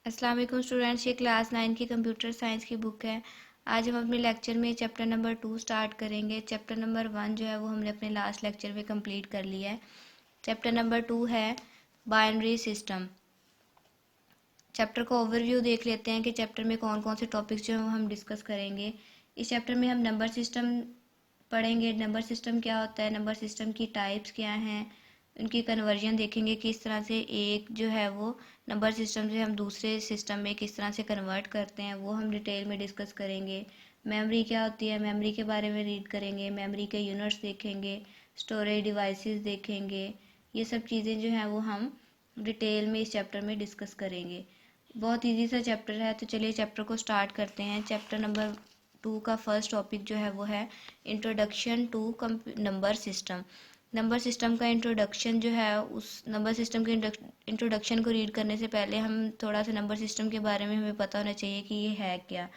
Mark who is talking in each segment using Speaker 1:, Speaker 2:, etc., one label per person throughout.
Speaker 1: अस्सलाम वालेकुम स्टूडेंट्स, ये क्लास 9 की कंप्यूटर साइंस की बुक है। आज हम अपने लेक्चर में चैप्टर नंबर 2 स्टार्ट करेंगे। चैप्टर नंबर 1 जो है वो हमने अपने लास्ट लेक्चर में कंप्लीट कर लिया है। चैप्टर नंबर 2 है बाइनरी सिस्टम। चैप्टर का ओवरव्यू देख लेते हैं कि चैप्टर में कौन कौन से टॉपिक्स जो हैं वो हम डिस्कस करेंगे। इस चैप्टर में हम नंबर सिस्टम पढ़ेंगे। नंबर सिस्टम क्या होता है, नंबर सिस्टम की टाइप्स क्या हैं, उनकी कन्वर्जन देखेंगे, किस तरह से एक जो है वो नंबर सिस्टम से हम दूसरे सिस्टम में किस तरह से कन्वर्ट करते हैं, वो हम डिटेल में डिस्कस करेंगे। मेमोरी क्या होती है, मेमोरी के बारे में रीड करेंगे। मेमोरी के यूनिट्स देखेंगे, स्टोरेज डिवाइसेस देखेंगे। ये सब चीज़ें जो हैं वो हम डिटेल में इस चैप्टर में डिस्कस करेंगे। बहुत इजी सा चैप्टर है, तो चलिए चैप्टर को स्टार्ट करते हैं। चैप्टर नंबर 2 का फर्स्ट टॉपिक जो है वो है introduction to number system. Number system का इंट्रोडक्शन जो है, उस नंबर सिस्टम के इंट्रोडक्शन को रीड करने से पहले हम थोड़ा सा नंबर सिस्टम के बारे में हमें पता होना चाहिए कि ये है क्या।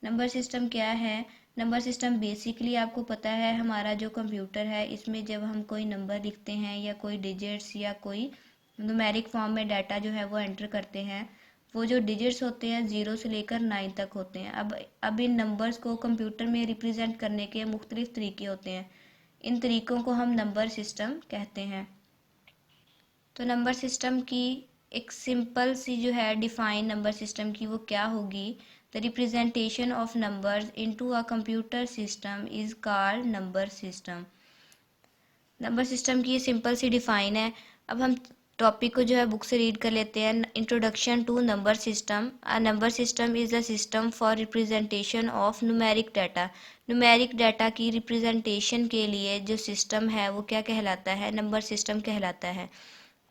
Speaker 1: नंबर सिस्टम क्या है। नंबर सिस्टम बेसिकली आपको पता है, हमारा जो कंप्यूटर है इसमें जब हम कोई नंबर लिखते हैं या कोई डिजिट्स या कोई न्यूमेरिक फॉर्म में डाटा जो है वो एंटर करते हैं, वो जो डिजिट्स होते हैं 0 से लेकर 9 तक होते हैं। अब इन नंबर्स को कंप्यूटर में रिप्रेजेंट करने के मुख्तलिफ तरीके होते हैं। इन तरीक़ों को हम नंबर सिस्टम कहते हैं। तो नंबर सिस्टम की एक सिंपल सी जो है डिफाइन नंबर सिस्टम की वो क्या होगी। The representation of numbers into a computer system is called number system. Number system की ये सिंपल सी डिफाइन है। अब हम टॉपिक को जो है बुक से रीड कर लेते हैं। Introduction to number system. A number system is a system for representation of numeric data. Numeric data की रिप्रेजेंटेशन के लिए जो सिस्टम है वो क्या कहलाता है, नंबर सिस्टम कहलाता है।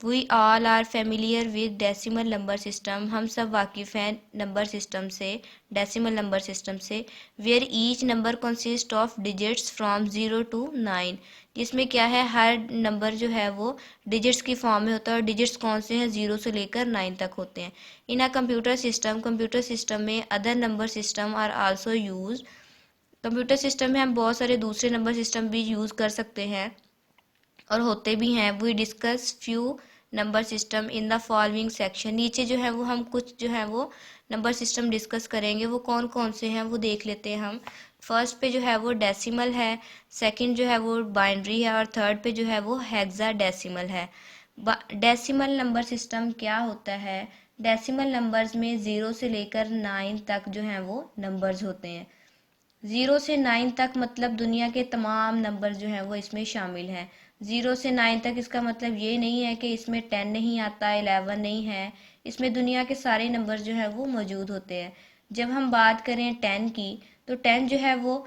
Speaker 1: We all are familiar with decimal number system. हम सब वाकिफ़ हैं नंबर सिस्टम से, डेसिमल नंबर सिस्टम से। Where each number consist of digits from 0 to 9। जिसमें क्या है, हर नंबर जो है वो डिजिट्स की फॉर्म में होता है, और डिजिट्स कौन से हैं, 0 से लेकर 9 तक होते हैं। इन अ कंप्यूटर सिस्टम में other number system are also use. Computer system में हम बहुत सारे दूसरे नंबर सिस्टम भी यूज़ कर सकते हैं और होते भी हैं। We discuss few number system in the following section. नीचे जो है वो हम कुछ जो है वो नंबर सिस्टम डिस्कस करेंगे। वो कौन कौन से हैं वो देख लेते हैं हम। फर्स्ट पे जो है वो डेसिमल है, सेकंड जो है वो बाइनरी है, और थर्ड पे जो है वो हेक्साडेसिमल है। डेसिमल नंबर सिस्टम क्या होता है। डेसिमल नंबर्स में 0 से लेकर 9 तक जो हैं वो नंबर्स होते हैं। 0 से 9 तक मतलब दुनिया के तमाम नंबर जो हैं वो इसमें शामिल हैं। 0 से 9 तक इसका मतलब ये नहीं है कि इसमें 10 नहीं आता, 11 नहीं है। इसमें दुनिया के सारे नंबर जो है वो मौजूद होते हैं। जब हम बात करें 10 की, तो 10 जो है वो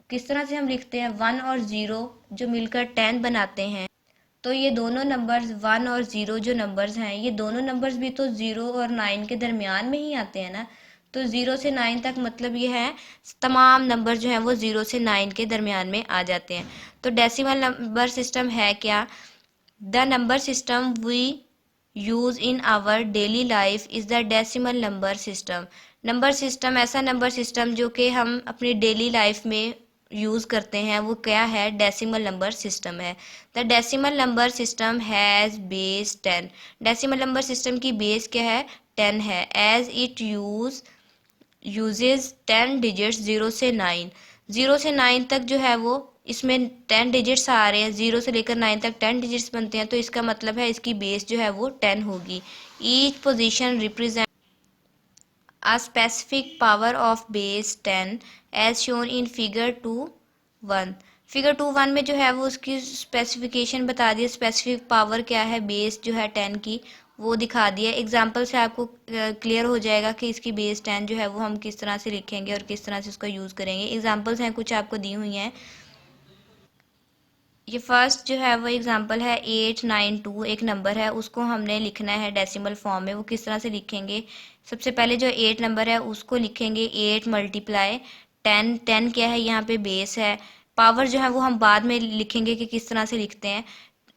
Speaker 1: किस तरह से हम लिखते हैं, 1 और 0 जो मिलकर 10 बनाते हैं। तो ये दोनों नंबर्स 1 और 0 जो नंबर्स हैं, ये दोनों नंबर्स भी तो 0 और 9 के दरमियान में ही आते हैं ना। तो 0 से 9 तक मतलब ये है तमाम नंबर जो हैं वो 0 से 9 के दरमियान में आ जाते हैं। तो डेसिमल नंबर सिस्टम है क्या। The number system we use in our daily life is the decimal number system. Number system ऐसा नंबर सिस्टम जो कि हम अपनी डेली लाइफ में यूज़ करते हैं, वो क्या है, डेसिमल नंबर सिस्टम है। The decimal number system has base 10। Decimal number system की बेस क्या है, 10 है। एज इट यूजेज 10 डिजिट्स 0 से 9। 0 से 9 तक जो है वो इसमें 10 डिजिट्स आ रहे हैं, 0 से लेकर 9 तक 10 डिजिट्स बनते हैं, तो इसका मतलब है इसकी बेस जो है वो 10 होगी। Each position represent a specific power of base 10 as shown in figure 2.1। Figure 2.1 में जो है वो उसकी स्पेसिफिकेशन बता दिया, स्पेसिफिक पावर क्या है बेस जो है 10 की, वो दिखा दिया। एग्जांपल से आपको क्लियर हो जाएगा कि इसकी बेस 10 जो है वो हम किस तरह से लिखेंगे और किस तरह से उसका यूज़ करेंगे। एग्जांपल्स हैं कुछ आपको दी हुई हैं। ये फर्स्ट जो है वो एग्जांपल है 892। एक नंबर है, उसको हमने लिखना है डेसिमल फॉर्म में। वो किस तरह से लिखेंगे, सबसे पहले जो 8 नंबर है उसको लिखेंगे 8 मल्टीप्लाई 10। 10 क्या है, यहाँ पे बेस है। पावर जो है वो हम बाद में लिखेंगे कि किस तरह से लिखते हैं।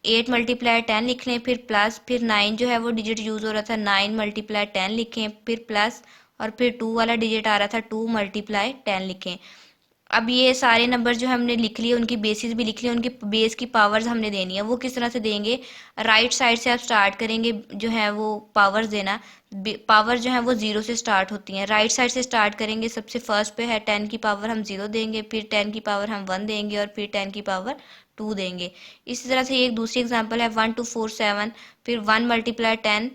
Speaker 1: 8 मल्टीप्लाई 10 लिख लें, फिर प्लस, फिर 9 जो है वो डिजिट यूज़ हो रहा था, 9 मल्टीप्लाई 10 लिखें, फिर प्लस, और फिर 2 वाला डिजिट आ रहा था, 2 मल्टीप्लाई 10 लिखें। अब ये सारे नंबर जो हमने लिख लिए, उनकी बेसिस भी लिख लिए, उनकी बेस की पावर्स हमने देनी है। वो किस तरह से देंगे, राइट साइड से आप स्टार्ट करेंगे जो है वो पावर्स देना। पावर जो है वो 0 से स्टार्ट होती हैं। राइट साइड से स्टार्ट करेंगे, सबसे फर्स्ट पे है 10 की पावर हम 0 देंगे, फिर 10 की पावर हम 1 देंगे और फिर 10 की पावर 2 देंगे। इसी तरह से एक दूसरी एग्जांपल है 1 2 4 7, फिर 1 मल्टीप्लाई 10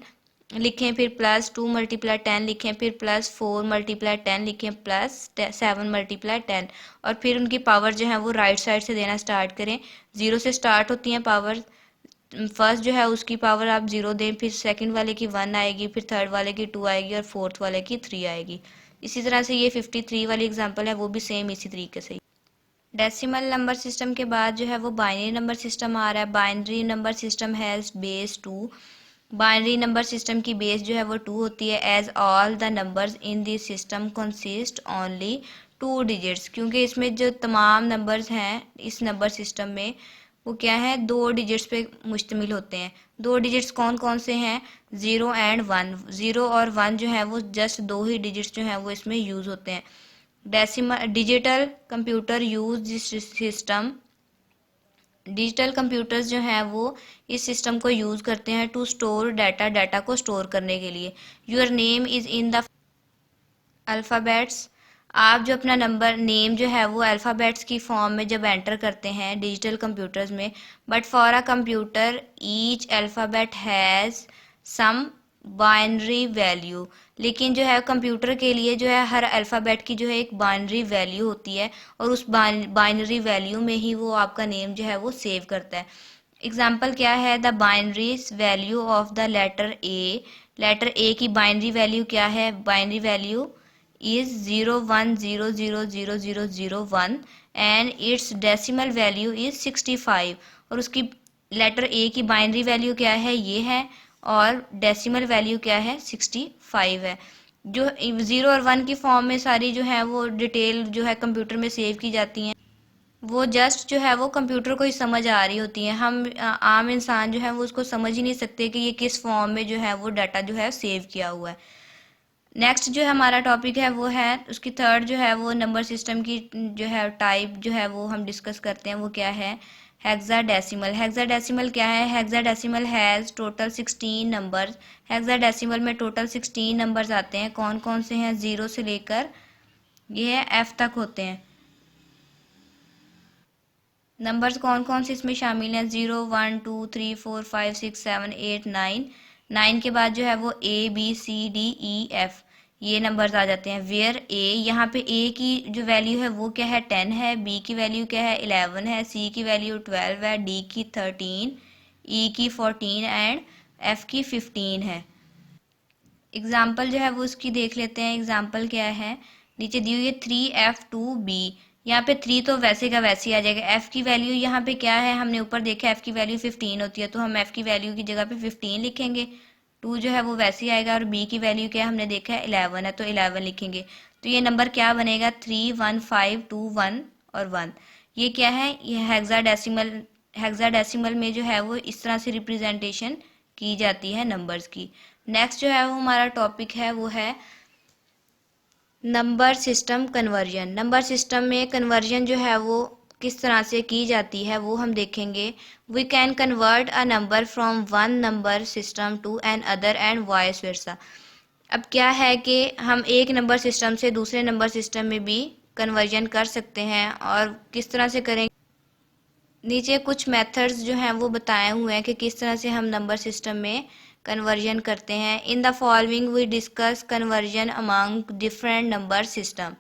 Speaker 1: लिखें, फिर प्लस 2 मल्टीप्लाई 10 लिखें, फिर प्लस 4 मल्टीप्लाई 10 लिखें, प्लस 7 मल्टीप्लाई 10, और फिर उनकी पावर जो है वो राइट साइड से देना स्टार्ट करें। 0 से स्टार्ट होती हैं पावर। फर्स्ट जो है उसकी पावर आप 0 दें, फिर सेकंड वाले की 1 आएगी, फिर थर्ड वाले की 2 आएगी और फोर्थ वाले की 3 आएगी। इसी तरह से ये 53 वाली एग्जांपल है, वो भी सेम इसी तरीके से। डेसिमल नंबर सिस्टम के बाद जो है वो बाइनरी नंबर सिस्टम आ रहा है। Binary number system has base 2। Binary number system की बेस जो है वो 2 होती है। As all the numbers in this system consist only 2 digits, क्योंकि इसमें जो तमाम नंबर्स हैं इस नंबर सिस्टम में वो क्या है, 2 डिजिट्स पे मुश्तमिल होते हैं। 2 डिजिट्स कौन कौन से हैं, 0 एंड 1। 0 और 1 जो है वो जस्ट 2 ही डिजिट्स जो हैं वो इसमें यूज़ होते हैं। Decimal digital computer use this system. Digital computers जो हैं वो इस सिस्टम को यूज़ करते हैं टू स्टोर डाटा, डाटा को स्टोर करने के लिए। Your name is in the alphabets. आप जो अपना नंबर नेम जो है वो अल्फ़ाबेट्स की फॉर्म में जब एंटर करते हैं डिजिटल कंप्यूटर्स में, but for a computer each alphabet has some binary value. लेकिन जो है कंप्यूटर के लिए जो है हर अल्फ़ाबेट की जो है एक बाइनरी वैल्यू होती है, और उस बाइनरी वैल्यू में ही वो आपका नेम जो है वो सेव करता है। एग्जाम्पल क्या है, the binary value of the letter A. Letter A की बाइनरी वैल्यू क्या है, binary value is 010000001 and its decimal value is 65। और उसकी लेटर ए की बाइनरी वैल्यू क्या है, ये है, और डेसिमल वैल्यू क्या है, 65 है। जो 0 और 1 की फॉर्म में सारी जो है वो डिटेल जो है कंप्यूटर में सेव की जाती हैं, वो जस्ट जो है वो कंप्यूटर को ही समझ आ रही होती हैं। हम आम इंसान जो है वो उसको समझ ही नहीं सकते कि ये किस फॉर्म में जो है वो डाटा जो है सेव किया हुआ है। नेक्स्ट जो हमारा टॉपिक है वो है उसकी थर्ड जो है वो नंबर सिस्टम की जो है टाइप जो है वो हम डिस्कस करते हैं, वो क्या है, हेक्साडेसिमल। हेक्साडेसिमल क्या है, hexadecimal has total 16 numbers. Hexadecimal में टोटल 16 नंबर्स आते हैं। कौन कौन से हैं, 0 से लेकर ये है F तक होते हैं। नंबर्स कौन कौन से इसमें शामिल हैं, 0 1 2 3 4 5 6 7 8 9। 9 के बाद जो है वो ABCDEF ये नंबर्स आ जाते हैं। वेयर ए, यहाँ पे ए की जो वैल्यू है वो क्या है, 10 है। बी की वैल्यू क्या है, 11 है। सी की वैल्यू 12 है। डी की 13, ई की 14 एंड एफ की 15 है। एग्जाम्पल जो है वो उसकी देख लेते हैं। एग्जाम्पल क्या है, नीचे दी हुई है 3F2B। यहाँ पे 3 तो वैसे का वैसे ही आ जाएगा। F की वैल्यू यहाँ पे क्या है, हमने ऊपर देखा F की वैल्यू 15 होती है, तो हम F की वैल्यू की जगह पे 15 लिखेंगे। 2 जो है वो वैसे ही आएगा, और B की वैल्यू क्या है, हमने देखा है 11 है, तो 11 लिखेंगे। तो ये नंबर क्या बनेगा, 3 1 5 2 1 और 1। ये क्या है, ये हेक्साडेसिमल। हेक्साडेसिमल में जो है वो इस तरह से रिप्रेजेंटेशन की जाती है नंबर्स की। नेक्स्ट जो है वो हमारा टॉपिक है वो है number system conversion. Number system में कन्वर्जन जो है वो किस तरह से की जाती है वो हम देखेंगे। We can convert a number from one number system to another and vice versa. अब क्या है कि हम एक नंबर सिस्टम से दूसरे नंबर सिस्टम में भी कन्वर्जन कर सकते हैं, और किस तरह से करेंगे, नीचे कुछ मेथड्स जो हैं वो बताए हुए हैं कि किस तरह से हम नंबर सिस्टम में कन्वर्जन करते हैं। In the following we discuss conversion among different number system.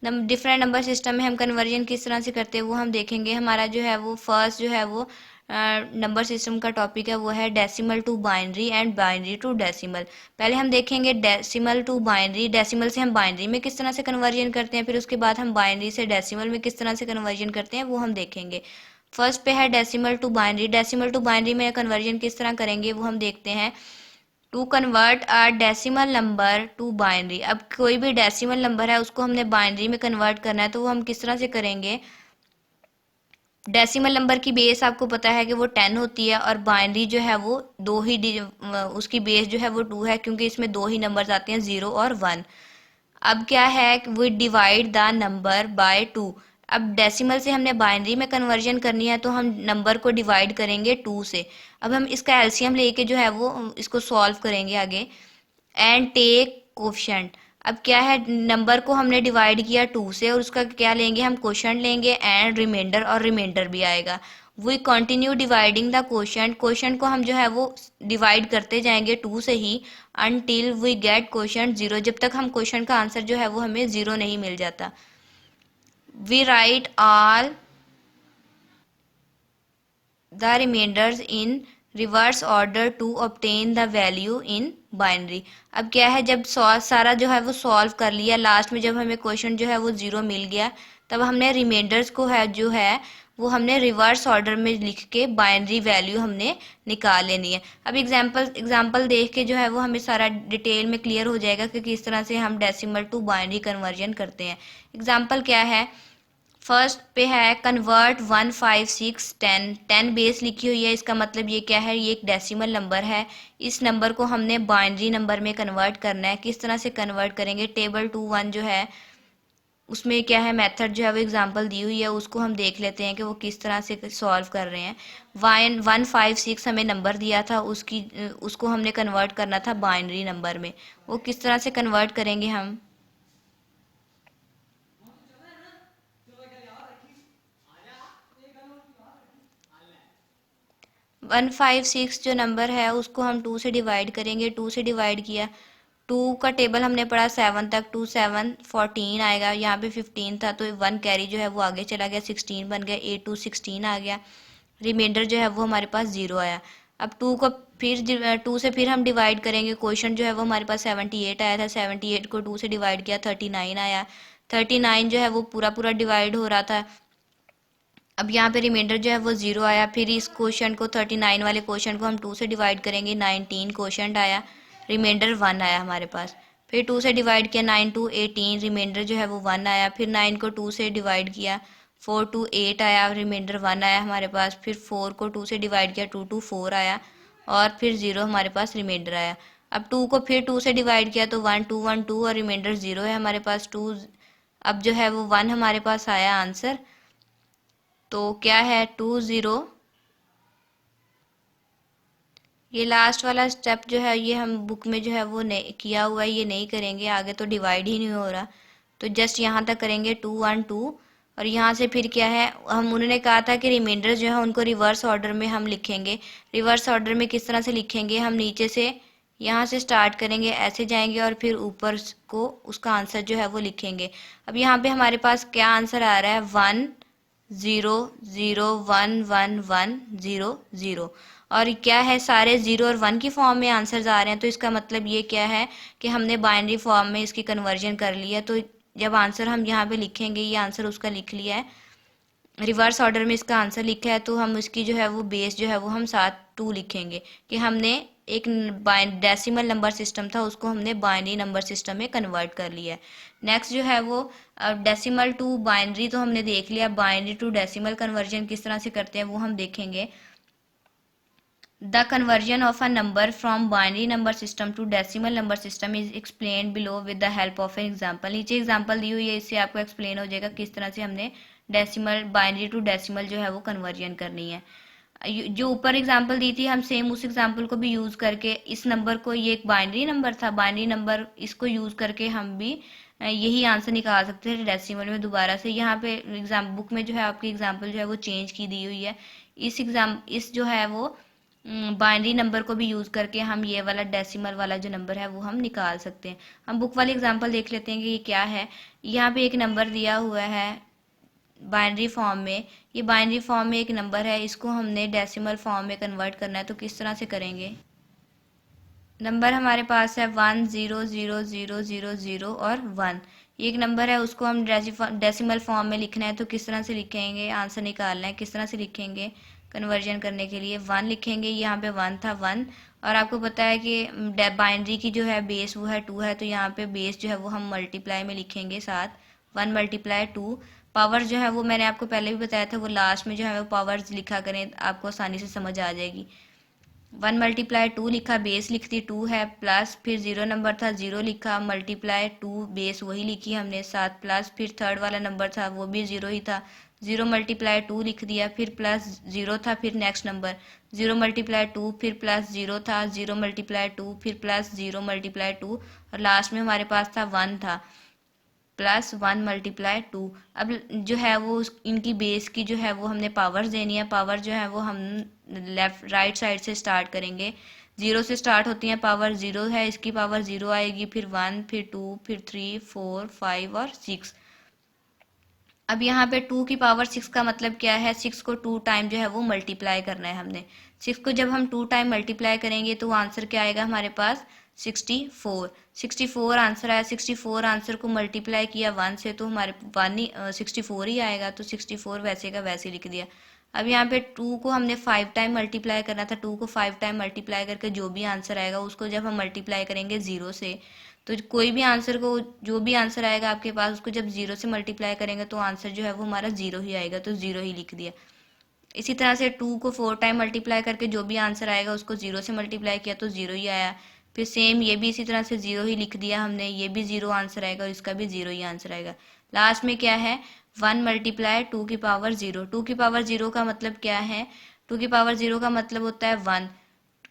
Speaker 1: Different number system में हम कन्वर्जन किस तरह से करते हैं वो हम देखेंगे। हमारा जो है वो फर्स्ट जो है वो नंबर सिस्टम का टॉपिक है वो है decimal to binary and binary to decimal. पहले हम देखेंगे डेसिमल टू बाइनरी। डेसिमल से हम बाइनरी में किस तरह से कन्वर्जन करते हैं, फिर उसके बाद हम बाइनरी से डेसिमल में किस तरह से कन्वर्जन करते हैं वो हम देखेंगे। फर्स्ट पे है decimal to binary. Decimal to binary में कन्वर्जन किस तरह करेंगे वो हम देखते हैं। To convert a decimal number to binary. अब कोई भी डेसिमल नंबर है उसको हमने बाइनरी में कन्वर्ट करना है, तो वो हम किस तरह से करेंगे। डेसिमल नंबर की बेस आपको पता है कि वो 10 होती है, और बाइनरी जो है वो दो ही उसकी बेस जो है वो 2 है, क्योंकि इसमें दो ही नंबर्स आते हैं 0 और 1। अब क्या है, we divide the number by 2। अब डेसिमल से हमने बाइनरी में कन्वर्जन करनी है, तो हम नंबर को डिवाइड करेंगे 2 से। अब हम इसका एलसीएम लेके जो है वो इसको सॉल्व करेंगे आगे। And take coefficient. अब क्या है, नंबर को हमने डिवाइड किया 2 से और उसका क्या लेंगे हम, कोशेंट लेंगे एंड रिमाइंडर, और रिमाइंडर भी आएगा। We continue dividing the quotient. Quotient को हम जो है वो डिवाइड करते जाएंगे 2 से ही अनटिल वी गेट कोशेंट 0, जब तक हम कोशेंट का आंसर जो है वो हमें 0 नहीं मिल जाता। We write all the remainders in reverse order to obtain the value in binary. अब क्या है, जब सारा जो है वो सॉल्व कर लिया, लास्ट में जब हमें क्वेश्चन जो है वो 0 मिल गया, तब हमने रिमाइंडर्स को है जो है वो हमने रिवर्स ऑर्डर में लिख के बाइनरी वैल्यू हमने निकाल लेनी है। अब एग्जांपल देख के जो है वो हमें सारा डिटेल में क्लियर हो जाएगा कि किस तरह से हम डेसिमल टू बाइनरी कन्वर्जन करते हैं। एग्जांपल क्या है, फर्स्ट पे है कन्वर्ट 1 5 6 10। 10 बेस लिखी हुई है, इसका मतलब ये क्या है, ये एक डेसिमल नंबर है। इस नंबर को हमने बाइनरी नंबर में कन्वर्ट करना है। किस तरह से कन्वर्ट करेंगे, टेबल 2 1 जो है उसमें क्या है, मेथड जो है वो एग्जांपल दी हुई है, उसको हम देख लेते हैं कि वो किस तरह से सॉल्व कर रहे हैं। 1 5 6 हमें नंबर दिया था, उसको हमने कन्वर्ट करना था बाइनरी नंबर में। वो किस तरह से कन्वर्ट करेंगे हम, 156 जो नंबर है उसको हम 2 से डिवाइड करेंगे। 2 से डिवाइड किया, 2 का टेबल हमने पढ़ा 7 तक, 2 7 14 आएगा। यहाँ पे 15 था तो 1 कैरी जो है वो आगे चला गया, 16 बन गया, 8 2 16 आ गया। रिमाइंडर जो है वो हमारे पास 0 आया। अब 2 को फिर 2 से फिर हम डिवाइड करेंगे। क्वेश्चन जो है वो हमारे पास 78 आया था, 78 को 2 से डिवाइड किया, 39 आया। 39 जो है वो पूरा पूरा डिवाइड हो रहा था। अब यहाँ पे रिमाइंडर जो है वो 0 आया। फिर इस क्वेश्चन को 39 वाले क्वेश्चन को हम 2 से डिवाइड करेंगे, 19 क्वेश्चन आया, रिमाइंडर 1 आया हमारे पास। फिर 2 से डिवाइड किया, 9 2 18, रिमाइंडर जो है वो 1 आया। फिर 9 को 2 से डिवाइड किया, 4 2 8 आया, रिमाइंडर 1 आया हमारे पास। फिर 4 को 2 से डिवाइड किया, 2 2 4 आया, और फिर 0 हमारे पास रिमाइंडर आया। अब 2 को फिर 2 से डिवाइड किया तो 1 2 1 2, और रिमाइंडर 0 है हमारे पास, 2। अब जो है वो 1 हमारे पास आया आंसर। तो क्या है, 2 0। ये लास्ट वाला स्टेप जो है ये हम बुक में जो है वो नहीं किया हुआ है, ये नहीं करेंगे आगे, तो डिवाइड ही नहीं हो रहा। तो जस्ट यहाँ तक करेंगे 2 1 2, और यहाँ से फिर क्या है, हम उन्होंने कहा था कि रिमाइंडर जो है उनको रिवर्स ऑर्डर में हम लिखेंगे। रिवर्स ऑर्डर में किस तरह से लिखेंगे, हम नीचे से यहाँ से स्टार्ट करेंगे, ऐसे जाएंगे और फिर ऊपर को उसका आंसर जो है वो लिखेंगे। अब यहाँ पे हमारे पास क्या आंसर आ रहा है, 1 0 0 1 1 1 0 0, और क्या है, सारे 0 और 1 की फॉर्म में आंसर्स आ रहे हैं। तो इसका मतलब ये क्या है कि हमने बाइनरी फॉर्म में इसकी कन्वर्जन कर लिया। तो जब आंसर हम यहाँ पे लिखेंगे, ये आंसर उसका लिख लिया है, रिवर्स ऑर्डर में इसका आंसर लिखा है, तो हम इसकी जो है वो बेस जो है वो हम 7 2 लिखेंगे कि हमने एक डेसिमल नंबर सिस्टम था उसको हमने बाइनरी नंबर सिस्टम में कन्वर्ट कर लिया है। नेक्स्ट जो है वो डेसिमल टू बाइनरी तो हमने देख लिया, बाइनरी टू डेसिमल कन्वर्जन किस तरह से करते हैं वो हम देखेंगे। The conversion of a number from binary number system to decimal number system is explain below with the help of an example. नीचे एग्जाम्पल दी हुई है, इससे आपको एक्सप्लेन हो जाएगा किस तरह से हमने डेसिमल बाइनरी टू डेसिमल जो है वो कन्वर्जन करनी है। जो ऊपर एग्जांपल दी थी हम सेम उस एग्जांपल को भी यूज़ करके, इस नंबर को, ये एक बाइनरी नंबर था, बाइनरी नंबर इसको यूज़ करके हम भी यही आंसर निकाल सकते हैं डेसिमल में दोबारा से। यहाँ पे एग्जाम बुक में जो है आपकी एग्जांपल जो है वो चेंज की दी हुई है। इस जो है वो बाइनरी नंबर को भी यूज़ करके हम ये वाला डेसिमल वाला जो नंबर है वो हम निकाल सकते हैं। हम बुक वाली एग्जांपल देख लेते हैं कि ये क्या है। यहाँ पे एक नंबर दिया हुआ है बाइनरी फॉर्म में, ये बाइनरी फॉर्म में एक नंबर है, इसको हमने डेसिमल फॉर्म में कन्वर्ट करना है। तो किस तरह से करेंगे, नंबर हमारे पास है 1 0 0 0 0 0 और 1। ये एक नंबर है, उसको हम डेसिमल फॉर्म में लिखना है। तो किस तरह से लिखेंगे, आंसर निकालना है, किस तरह से लिखेंगे, कन्वर्जन करने के लिए 1 लिखेंगे। यहाँ पे 1 था, 1, और आपको पता है कि बाइनरी की जो है बेस वो है 2 है, तो यहाँ पे बेस जो है वो हम मल्टीप्लाई में लिखेंगे 7, 1 मल्टीप्लाई 2। पावर जो है वो मैंने आपको पहले भी बताया था, वो लास्ट में जो है वो पावर्स लिखा करें, आपको आसानी से समझ आ जाएगी। 1 मल्टीप्लाई 2 लिखा, बेस लिख दी 2 है, प्लस फिर 0 नंबर था 0 लिखा, मल्टीप्लाई 2 बेस वही लिखी हमने 7, प्लस फिर थर्ड वाला नंबर था वो भी 0 ही था, 0 मल्टीप्लाई 2 लिख दिया, फिर प्लस 0 था, फिर नेक्स्ट नंबर 0 मल्टीप्लाई 2, फिर प्लस 0 था, 0 मल्टीप्लाई 2, फिर प्लस 0 मल्टीप्लाई 2 और लास्ट में हमारे पास था 1 था, प्लस 1 मल्टीप्लाई 2। अब जो है वो इनकी बेस की जो है वो हमने पावर्स देनी है। पावर जो है वो हम लेफ्ट राइट साइड से स्टार्ट करेंगे। 0 से स्टार्ट होती हैं पावर, 0 है इसकी पावर 0 आएगी, फिर 1, फिर 2, फिर 3, 4, 5 और 6। अब यहाँ पे 2 की पावर 6 का मतलब क्या है, 6 को 2 टाइम जो है वो मल्टीप्लाई करना है हमने। 6 को जब हम 2 टाइम मल्टीप्लाई करेंगे तो आंसर क्या आएगा हमारे पास 64। 64 आंसर आया। 64 आंसर को मल्टीप्लाई किया 1 से तो हमारे 64 ही आएगा, तो 64 वैसे का वैसे लिख दिया। अब यहाँ पे 2 को हमने 5 टाइम मल्टीप्लाई करना था। 2 को 5 टाइम मल्टीप्लाई करके जो भी आंसर आएगा उसको जब हम मल्टीप्लाई करेंगे 0 से, तो कोई भी आंसर को, जो भी आंसर आएगा आपके पास उसको जब 0 से मल्टीप्लाई करेंगे तो आंसर जो है वो हमारा 0 ही आएगा, तो 0 ही लिख दिया। इसी तरह से 2 को 4 टाइम मल्टीप्लाई करके जो भी आंसर आएगा उसको 0 से मल्टीप्लाई किया तो 0 ही आया। फिर सेम ये भी इसी तरह से 0 ही लिख दिया हमने, ये भी 0 आंसर आएगा और इसका भी 0 ही आंसर आएगा। लास्ट में क्या है 1 मल्टीप्लाई 2 की पावर 0। 2 की पावर 0 का मतलब क्या है, 2 की पावर 0 का मतलब होता है 1।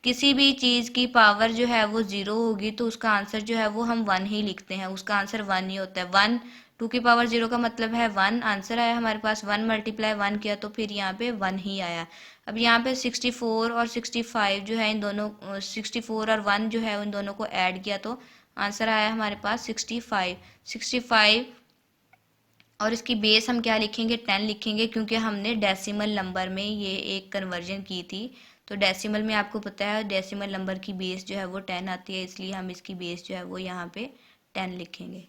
Speaker 1: किसी भी चीज़ की पावर जो है वो 0 होगी तो उसका आंसर जो है वो हम 1 ही लिखते हैं, उसका आंसर 1 ही होता है। 1, 2 की पावर 0 का मतलब है 1, आंसर आया हमारे पास, 1 मल्टीप्लाई 1 किया तो फिर यहाँ पे 1 ही आया। अब यहाँ पे 64 और 65 जो है इन दोनों 64 और 1 जो है उन दोनों को ऐड किया तो आंसर आया हमारे पास 65। 65 और इसकी बेस हम क्या लिखेंगे 10 लिखेंगे, क्योंकि हमने डेसिमल नंबर में ये एक कन्वर्जन की थी। तो डेसिमल में आपको पता है डेसिमल नंबर की बेस जो है वो 10 आती है, इसलिए हम इसकी बेस जो है वो यहाँ पे 10 लिखेंगे।